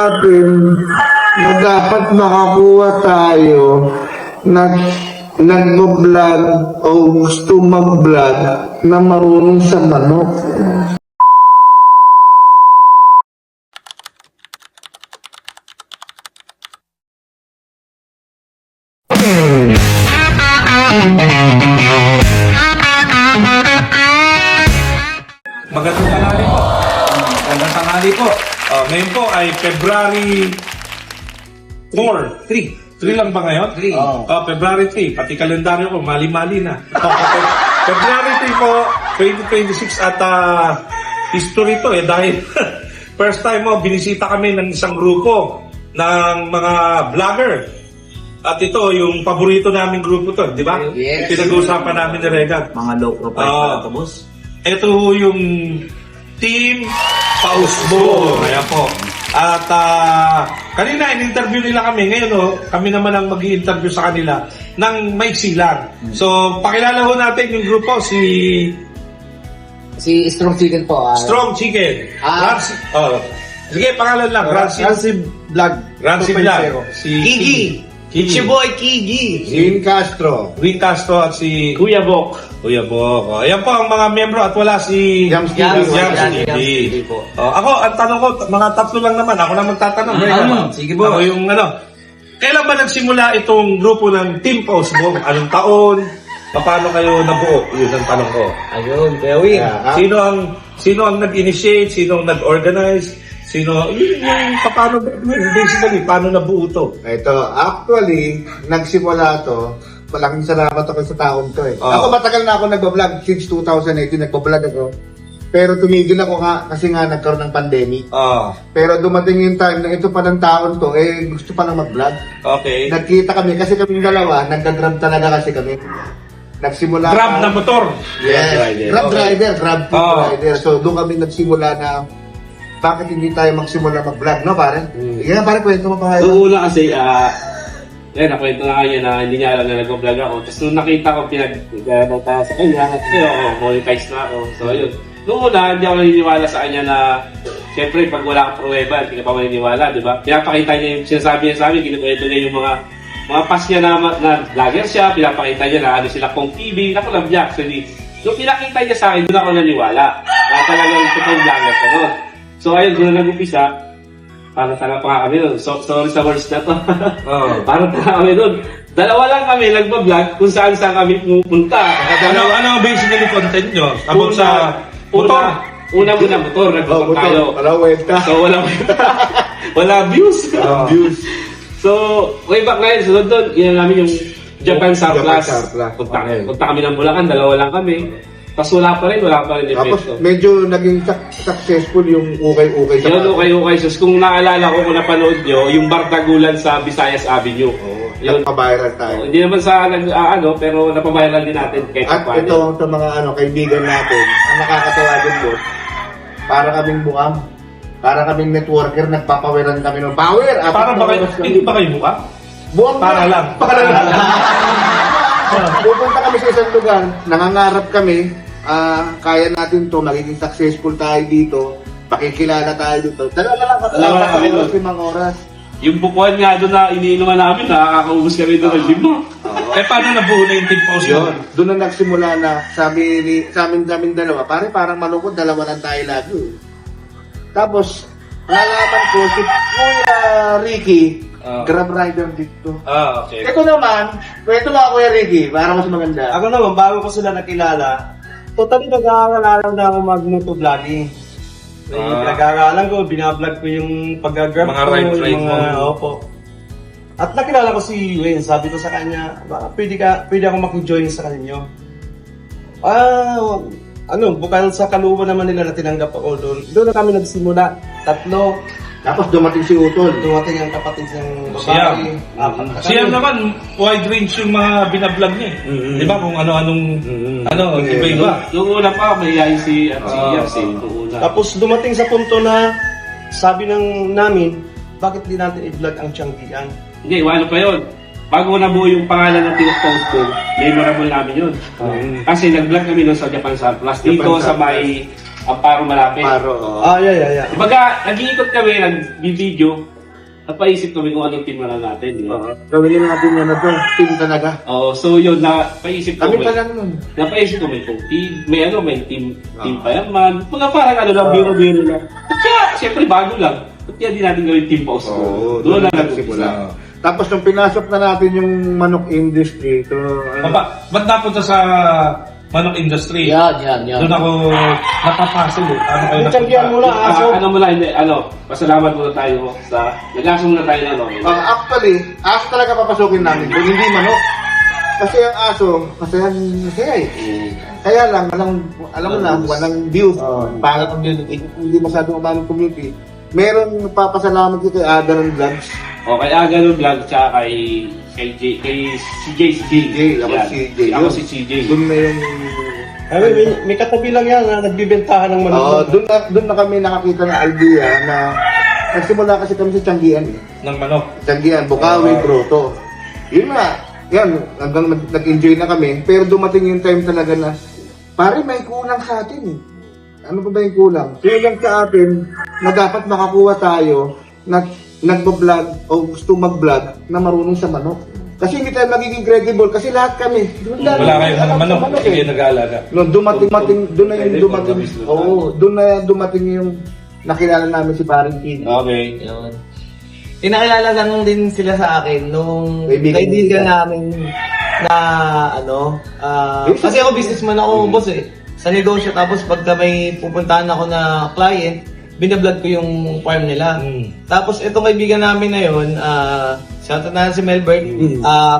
natin na dapat makakuha tayo na nag-vlog o gusto mag-vlog na marunong sa manok. Magandang tanghali po. Magandang tanghali po. Ngayon po ay February 4, 3 lang ba ngayon? 3. February 3. Pati kalendaryo ko, mali-mali na. February 3 po, 2026 at history to dahil first time mo, binisita kami ng isang grupo ng mga vlogger. At ito, yung paborito naming grupo to, di ba? Yes. Pinag-uusapan namin ni Regan. Mga low profile na boss. Ito yung Team Pausbo. Ayan po. At kanina in-interview nila kami. Ngayon kami naman ang mag-i-interview sa kanila ng maiksi lang. So, pakilala ho natin yung grupo, si Strong Chicken po. Strong Chicken. Rancy. Sige, pangalan lang. Rancy Vlog. Rancy Vlog. Si Kigi. Kigi. Boy Kigi. Win Castro. Win Castro at si Kuya Bok. Kuya Bok. Ayan po ang mga miyembro at wala si Jams TV. Ako, ang tanong ko, mga tatlo lang naman. Ako na magtatanong. Sige po. Ako yung kailan ba nagsimula itong grupo ng Team Pausbo? Anong taon? Paano kayo nabuo? Yun ang tanong ko. Ayun, Kuya Win. Sino ang nag-initiate? Sino ang nag-organize? Yung paano, basically, paano nabuo ito? Ito, actually, nagsimula to, malaking salamat ako sa taong to Ako matagal na ako nagbablog, since 2018 nagbablog ako. Pero tumigil ako kasi nga nagkaroon ng pandemic. Pero dumating yung time na ito pa ng taon to, gusto pa lang mag-vlog. Okay. Nagkita kami, kasi kami dalawa, nagka-grab talaga kasi kami. Nagsimula Grab na motor. Yes, Grab driver, Grab food rider. So doon kami nagsimula na bakit hindi tayo magsimula mag-vlog, no pare? Yan pare, kwento mo pa kayo. Noong una kasi, nakwento na kanya na hindi niya alam na nag-vlog ako. Tapos nung nakita ko, pinag-vlog tayo sa kanya, monetize na ako. So yun. Noong una, hindi ako naniniwala sa kanya na, syempre, pag wala kang pruweba, hindi ka pa maniniwala, di ba? Pinapakita niya yung sinasabi niya sa amin, kinukwento niya yung mga pass niya na vlogger siya, pinapakita niya na ano sila pong TV, nakulam niya actually. Nung pinakita niya sa akin, doon ako naniniwala. Na talagang totoong vlogger siya noon. So ayun, doon na nag-upisa. Para talaga pa nga kami doon. So, sorry sa words na to. Para talaga kami doon. Dalawa lang kami nagbablog kung saan kami pupunta. Ano ang basically content nyo? About sa motor? Una muna motor, nagbablog tayo. Wala wenta. So wala views. Views. So, way back ngayon, sunod doon, yun namin yung Japan Surplus. Punta kami ng Bulacan, dalawa lang kami. Tapos wala pa rin Tapos epekto. medyo naging successful yung ukay-ukay sa Yun, okay. So, kung naalala ko, kung napanood nyo, yung Bardagulan sa Visayas Avenue. Yun. Nagpa-viral tayo. Hindi naman sa pero napaviral din natin kahit At paano. ito sa mga kaibigan natin, ang nakakatawa din po, para kaming buang. Para kaming networker, nagpapawiran kami ng power. Para ba kayo, hindi ba kayo buka? Buang Para lang. Pupunta kami sa isang lugar, nangangarap kami, kaya natin to, magiging successful tayo dito, pakikilala tayo dito. Dalawa lang kami mga oras. Yung bukuan nga doon na iniinuman namin, nakakaubos kami doon ng lima. Paano nabuo na yung Team Pausbo? Yun, doon na nagsimula na, sa amin dalawa, parang malungkot, dalawa lang tayo lagi. Tapos, nalaman ko, si Kuya Ricky, Grab rider dito. Okay. Ito naman, kwento mo ako Kuya Ricky, para mas maganda. Ako naman, bago ko sila nakilala, totally nag-aaralan na ako mag-motovlogging. Nag-aaralan ko, binablog ko yung pag-grab Mga ko, ride yung mga, mo. opo. At nakilala ko si Wayne, sabi ko sa kanya, baka pwede ako makijoin sa kanyo. Bukal sa kaluban naman nila na tinanggap ako doon. Doon na kami nagsimula, 3. Tapos dumating si Utol. Dumating ang kapatid ng Siyam. babae. Siyam naman, wide range yung mga binablog niya. Di ba? Kung ano-anong, iba-iba. Noong una pa, may si Yars noong una. Tapos dumating sa punto na sabi namin, bakit di natin i-vlog ang Tianggian? Hindi, ano pa yun? Bago nabuo yung pangalan ng Team ko, memorable namin yun. Kasi nag-vlog kami noon sa Japan Surplus. Dito sa may Amparo malapit. Paro. Yeah. Kumbaga, nag-iikot kami, nag-video, napaisip kami kung anong team na natin. Di ba? Gawin natin yan na to. Team talaga. Oo, so yun, napaisip ko. Kami pa lang nun. Napaisip ko may team, may team Payaman. Mga parang lang, biro-biro lang. Kaya, siyempre, bago lang. Kaya di natin gawin team post. Oo, Doon lang nagsimula. Tapos nung pinasok na natin yung manok industry, so, Ba't napunta sa manok industry? Yan. Doon ako napapasil eh. Ano kayo Tiyanggihan mo lang, aso. Pasalamat muna tayo sa, nag-aso muna tayo na, no? actually, aso talaga papasukin namin. Kung hindi manok. Kasi ang aso, masaya eh. Kaya lang, alam mo na, walang views. Pangit ang community. Hindi masyadong umano community. Meron papasalamat ko kay Agaron Vlogs. O, kay Agano Vlog, tsaka kay si JCJ. Ako si CJ. Doon na yung... May katabi lang yan na nagbibentahan ng manok. doon na kami nakakita ng idea na nagsimula kasi kami sa Tianggian eh. ng manok. Tianggian, Bukawi, Grotto. Yun na. Yan, hanggang nag-enjoy na kami. Pero dumating yung time talaga na, pare may kulang sa atin eh. Ano ba yung kulang? Kulang sa atin na dapat makakuha tayo na nagbo-vlog o gusto mag-vlog na marunong sa manok. Kasi hindi tayo magiging credible kasi lahat kami. Wala kayong manok, hindi nag-aalaga. No, doon na dumating yung nakilala namin si Paring Kid. Okay. Yun. Pinakilala lang din sila sa akin nung kaibigan namin na kasi ako businessman ako, boss eh. Sa negosyo, tapos pagka may pupuntahan ako na client, binablog ko yung farm nila. Tapos itong kaibigan namin na yun, shoutout na si Melbert,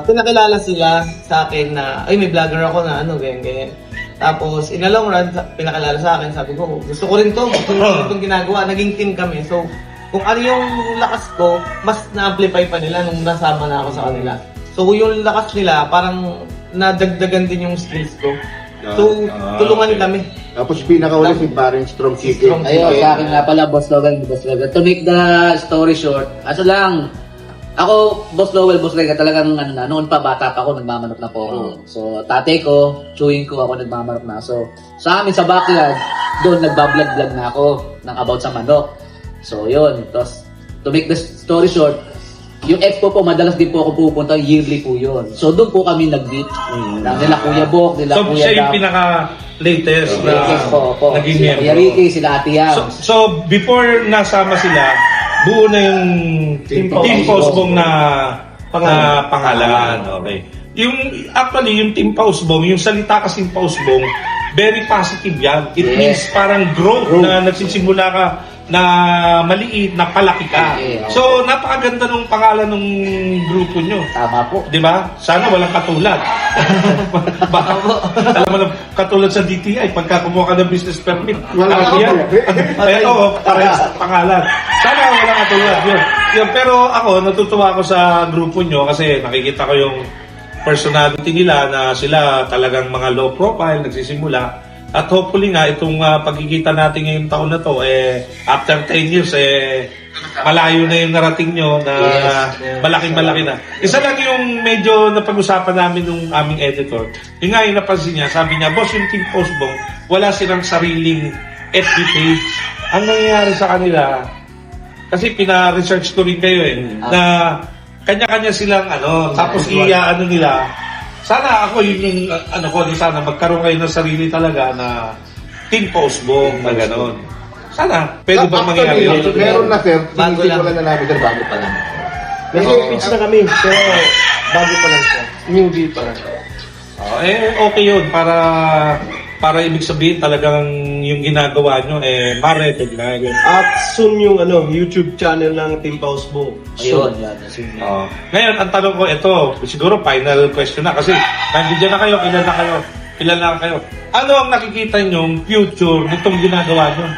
pinakilala sila sa akin na, ay may vlogger ako na ganyan. Tapos in a long run, pinakilala sa akin, sabi ko, gusto ko rin to, gusto ko rin itong ginagawa, naging team kami. So, kung ano yung lakas ko, mas na-amplify pa nila nung nasama na ako sa kanila. So, yung lakas nila, parang nadagdagan din yung skills ko. So, tulungan kami. Tapos pinakauli si Paring Strong Chicken. Ayun, sa akin nga pala, Boss Logan. To make the story short, ako, Boss Logan, talagang noon pa, bata pa ako, nagmamanok na po ako. So, tatay ko, chewing ko, ako nagmamanok na. So, sa amin, sa backyard, doon nagbablog-vlog na ako ng about sa manok. So, yun. Tapos, to make the story short, yung expo po, madalas din po ako pupunta, yearly po yun. So, doon po kami nag-meet. Nila Kuya Bok, nila So, Kuya siya yung Dap. pinaka-latest na po. naging Sila Kuya member. Ricky, sila Ate Yam. So, before nasama sila, buo na yung Team Pausbong na pangalan. Okay. Actually, yung Team Pausbong, yung salita kasing Pausbong, very positive yan. It means parang growth na nagsisimula ka na maliit, na palaki ka. So, napakaganda nung pangalan ng grupo nyo. Tama po. Di ba? Sana walang katulad. Baka, alam mo lang, katulad sa DTI, pagka kumuha ka ng business permit, Wala yan. Parehas sa pangalan. Sana walang katulad. Yun. Pero ako, natutuwa ako sa grupo nyo kasi nakikita ko yung personality nila na sila talagang mga low profile, nagsisimula. At hopefully nga, itong pagkikita natin ngayong taon na to, after 10 years, malayo na yung narating nyo na malaking-malaki na. Isa lang yung medyo napag-usapan namin nung aming editor. Yung nga yung napansin niya, sabi niya, boss, yung Team Pausbong, wala silang sariling FB page. Ang nangyayari sa kanila, kasi pina-research ko rin kayo na kanya-kanya silang tapos nila, sana ako yun yung sana magkaroon kayo ng sarili talaga na Team Pausbong na gano'n. Sana, pwede ba mangyari yun? Meron na sir, Bago lang. na namin sir, bago pa lang. May pitch na kami, pero bago pa lang siya. Newbie pa lang. Okay yun, para ibig sabihin talagang yung ginagawa nyo, ma-recognize. At soon yung YouTube channel ng Team Pausbong. Ayun, yan. Ngayon, ang tanong ko, ito, siguro final question na, kasi nandiyan na kayo, ilan na kayo. Ano ang nakikita nyong future nitong ginagawa nyo?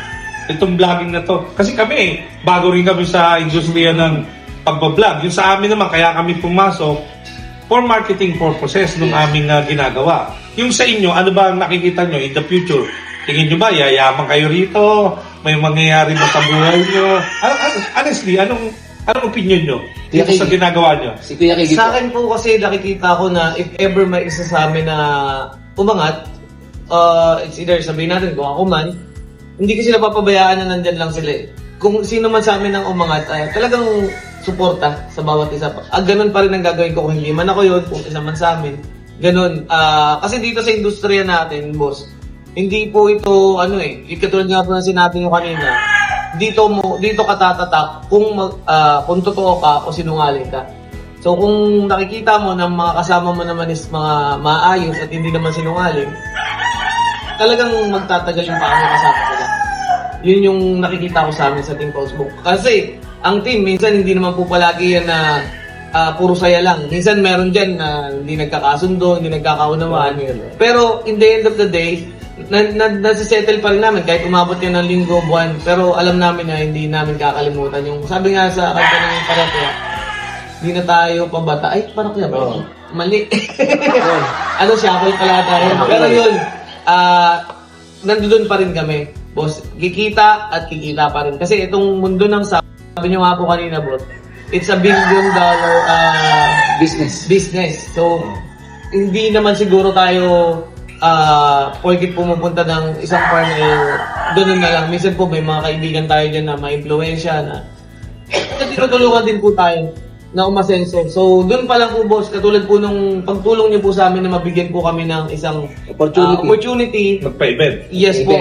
Itong vlogging na to. Kasi kami, bago rin kami sa industriya ng pagbablog. Yung sa amin naman, kaya kami pumasok for marketing purposes nung aming ginagawa. Yung sa inyo, ano ba ang nakikita nyo in the future? Tingin nyo ba, yayaman kayo rito? May mangyayari ba sa buhay nyo? Honestly, anong opinion nyo dito sa ginagawa nyo? Si Kuya Kiki Sa akin po kasi nakikita ko na if ever may isa sa amin na umangat, it's either sabihin natin kung ako man hindi kasi napapabayaan na nandyan lang sila eh. Kung sino man sa amin ang umangat, talagang suporta sa bawat isa. Ganun pa rin ang gagawin ko kung hindi man ako yun, kung isa man sa amin. Ganun. Kasi dito sa industriya natin, boss, hindi po ito, katulad nga po na sinabi nyo kanina, dito ka tatatak kung totoo ka o sinungaling ka. So kung nakikita mo na mga kasama mo naman is mga maayos at hindi naman sinungaling, talagang magtatagal yung paano kasama sila. Yun yung nakikita ko sa amin sa Team Postbook. Kasi ang team, minsan hindi naman po palagi yan na puro saya lang. Minsan meron dyan na hindi nagkakasundo, hindi nagkakaunawaan. Pero in the end of the day, nasisettle pa rin namin kahit umabot yan ng linggo, buwan. Pero alam namin na hindi namin kakalimutan. Yung sabi nga sa kanta ng Parakya, hindi na tayo pabata. Ay, Parakya ba? Mali. Shackle pala tayo. Pero yun, nandoon pa rin kami. Boss, kikita at kikita pa rin. Kasi itong mundo ng sabi nyo nga po kanina, boss, it's a $1 billion business. So, hindi naman siguro tayo porkit pumupunta ng isang partner, doon na lang. Minsan po may mga kaibigan tayo dyan na ma-influensya na tinutulungan din po tayo na umasenso. So, doon pa lang po, boss, katulad po nung pagtulong niyo po sa amin na mabigyan po kami ng isang opportunity. Magpa-event. Yes po.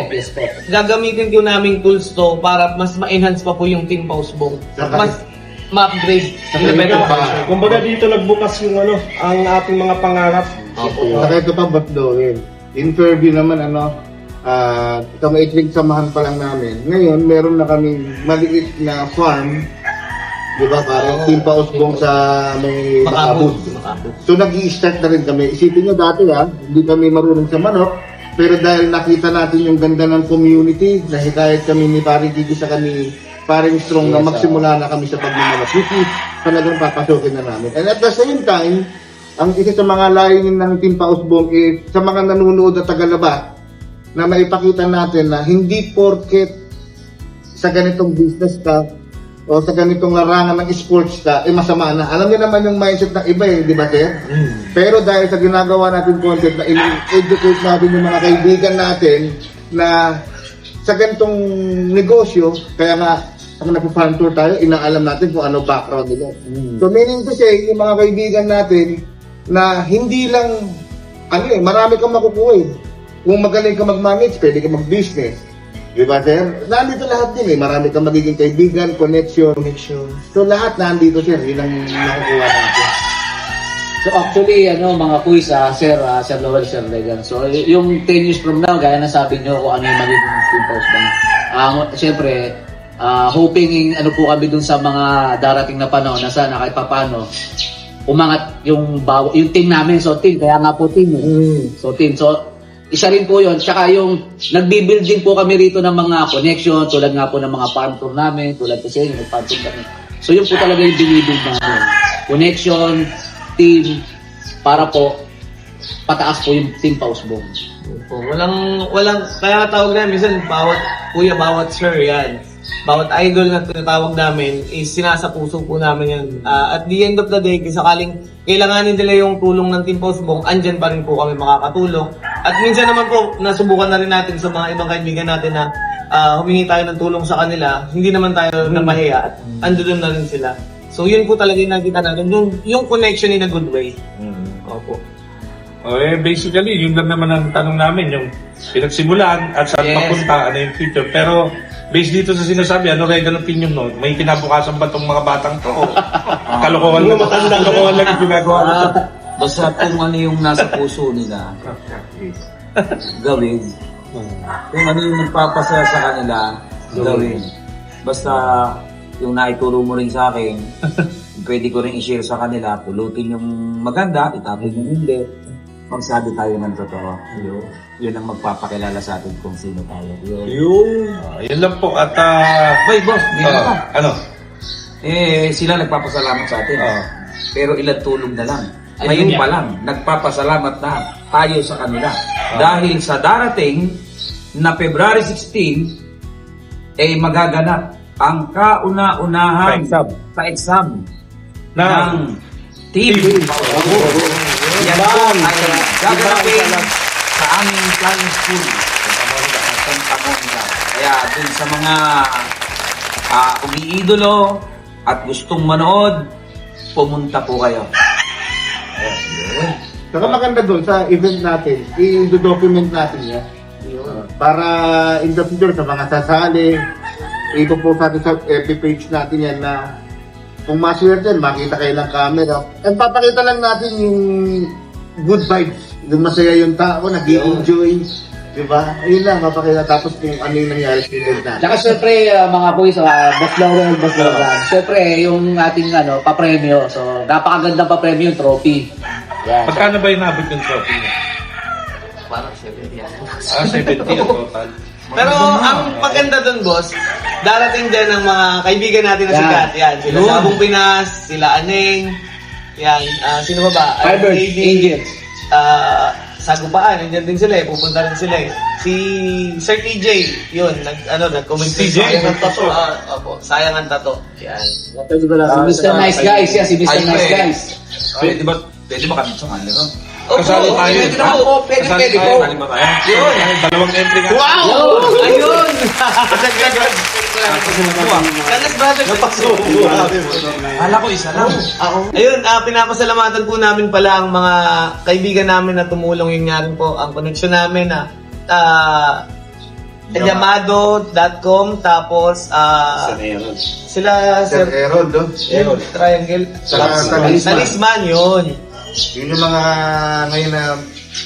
Gagamitin po namin tools to para mas ma-enhance pa po yung Team Postbong. Mas ma-upgrade. Kumbaga dito nagbukas yung ang ating mga pangarap. Saka ito pa, Batdoin. In Fairview naman, itong 8-week samahan pa lang namin. Ngayon, meron na kaming maliit na farm. Di ba? Parang Team Pausbong sa may Makabud. So, nag-i-start na rin kami. Isipin nyo dati hindi kami marunong sa manok. Pero dahil nakita natin yung ganda ng community, nahikayat kami ni Paring Gigi sa kami, Paring Strong na magsimula na kami sa pagmamanok. Which is, talagang papasokin na namin. And at the same time, ang isa sa mga layunin ng Team Pausbong is sa mga nanonood at tagalaba na maipakita natin na hindi porket sa ganitong business ka o sa ganitong larangan ng sports ka, masama na. Alam niyo naman yung mindset ng iba di ba, sir? Pero dahil sa ginagawa natin content na i-educate natin yung mga kaibigan natin na sa ganitong negosyo, kaya nga, pag nagpo-farm tour tayo, inaalam natin kung ano background nila. So meaning to say, yung mga kaibigan natin na hindi lang, marami kang makukuha Kung magaling ka mag-manage, pwede ka mag-business. Di ba, sir? Nandito lahat din Marami kang magiging kaibigan, connection. So lahat nandito, sir. Yun ang nakukuha natin. So actually, mga quiz, Sir Lowell, Sir Legan. So yung 10 years from now, gaya na sabi nyo kung ano yung magiging Team Postbong. Siyempre, hoping po kami dun sa mga darating na panahon na sana kahit papano umangat yung team namin. So team, kaya nga po team. So team. So isa rin po yun. Tsaka yung nagbibuild din po kami rito ng mga connection, tulad nga po ng mga farm tour namin, tulad po sa inyo, nag-farm tour kami. So yun po talaga yung binibuild namin. Connection, team, para po pataas po yung Team Pausbong. Walang, kaya tawag namin, minsan bawat kuya, bawat sir, yan. Bawat idol na tinatawag namin is sinasapuso po namin yan. At the end of the day, kung sakaling kailanganin nila yung tulong ng Team Postbong, andyan pa rin po kami makakatulong. At minsan naman po, nasubukan na rin natin sa mga ibang kaibigan natin na humingi tayo ng tulong sa kanila. Hindi naman tayo napahiya at andun na rin sila. So yun po talaga yung nakita natin, yung connection in a good way. Opo. Basically, yun lang naman ang tanong namin, yung pinagsimulan at saan papunta, ano yung future. Pero, based dito sa sinasabi, ano Regan opinion no? May kinabukasan ba itong mga batang to? Kalokohan lang, kalokohan lang yung ginagawa nito. Basta kung ano yung nasa puso nila, gawin. Kung ano yung nagpapasaya sa kanila, gawin. Basta yung naituro mo rin sa akin, pwede ko rin i-share sa kanila, pulutin yung maganda, itapin yung hindi. Magsabi tayo ng totoo. Yun ang magpapakilala sa atin kung sino tayo. Yun lang po. At, Wait, boss, hindi na. Ano? Sila nagpapasalamat sa atin. Pero ilang tulong na lang. Ngayon pa lang, nagpapasalamat na tayo sa kanila. Dahil sa darating na February 16, magaganap ang kauna-unahang pa-exam ng Team Pausbong. Yan po ay gaganapin sa aming flying school sa Santa Monica. Kaya dun sa mga umiidolo at gustong manood, pumunta po kayo. Saka maganda doon sa event natin, i-document natin yan. Para in the future sa mga sasali, ipo-post natin sa FB page natin yan na kung maswerte, makita kayo ng camera. At papakita lang natin yung good vibes, yung masaya yung tao, nag-i-enjoy. Diba? Ayun lang, mapakita. Tapos kung ano yung nangyari sa event natin. Tsaka syempre, mga boys, Boss Lowell, Boss Logan. Syempre, yung ating papremyo. So, napakagandang papremyo yung trophy. Yan. Pagkano ba yung nabot yung trophy niya? Parang 70 yan. 70 ang total. Pero ang maganda dun, boss, darating din ang mga kaibigan natin na Yan. sikat. Yan, sila Sabong Pinas, sila Aneng, yan, sino ba ba? Firebird, Lady, Angels. Sagupaan, nandiyan din sila pupunta rin sila Si Sir TJ, yun, nag-comment TJ? sayang ang tato. Sayang ang tato. Yan. Si Mr. Nice Guys. Yan, si Mr. Nice Guys. Pwede ba kami sumali ron? Kasali tayo. Pwede po. Sumali ba tayo? Yun. Dalawang entry nga. Wow! Ayun! Kanas brother, Kala ko isa lang. Ayun, pinapasalamatan po namin pala ang mga kaibigan namin na tumulong yung nga rin po ang connection namin na Yamado.com tapos sila Sir Errol, no? Errol Triangle Saka Talisman yun. Yun yung mga ngayon na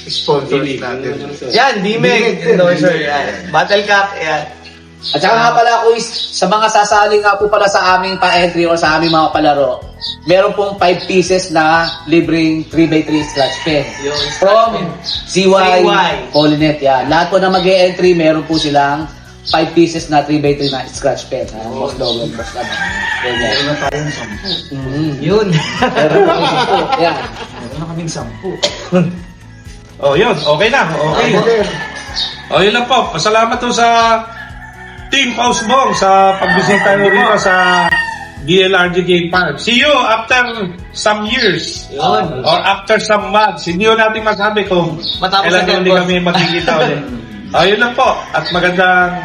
sponsors natin. Yan, Bimeg, endorser yan. Battle Cup, yan. At saka nga pala, Kuis, sa mga sasali nga po pala sa aming pa-entry o sa aming mga palaro, meron pong 5 pieces na libreng 3x3 scratch pen. Yun, From CY CY. Polinet, yan. Lahat po na mag-e-entry, meron po silang 5 pieces na 3x3 na scratch pen. Boss Logan, Boss Logan. Meron na tayong 10. Yun. Meron po po. Yan. Meron na kaming 10. Oh, yun. Okay na. Okay. Oh, yun lang po. Pasalamat po sa Team Pausbong sa pagbisita nyo rito sa DLRG Game Park. See you after some years. Yun. Or after some months. Hindi yun natin masabi kung Matapos kailan agad, ulit boss. kami magkikita ulit. Oh, yun lang po. At magandang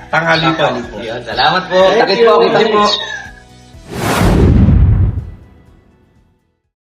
tanghali po. Yun, salamat po. Takit po.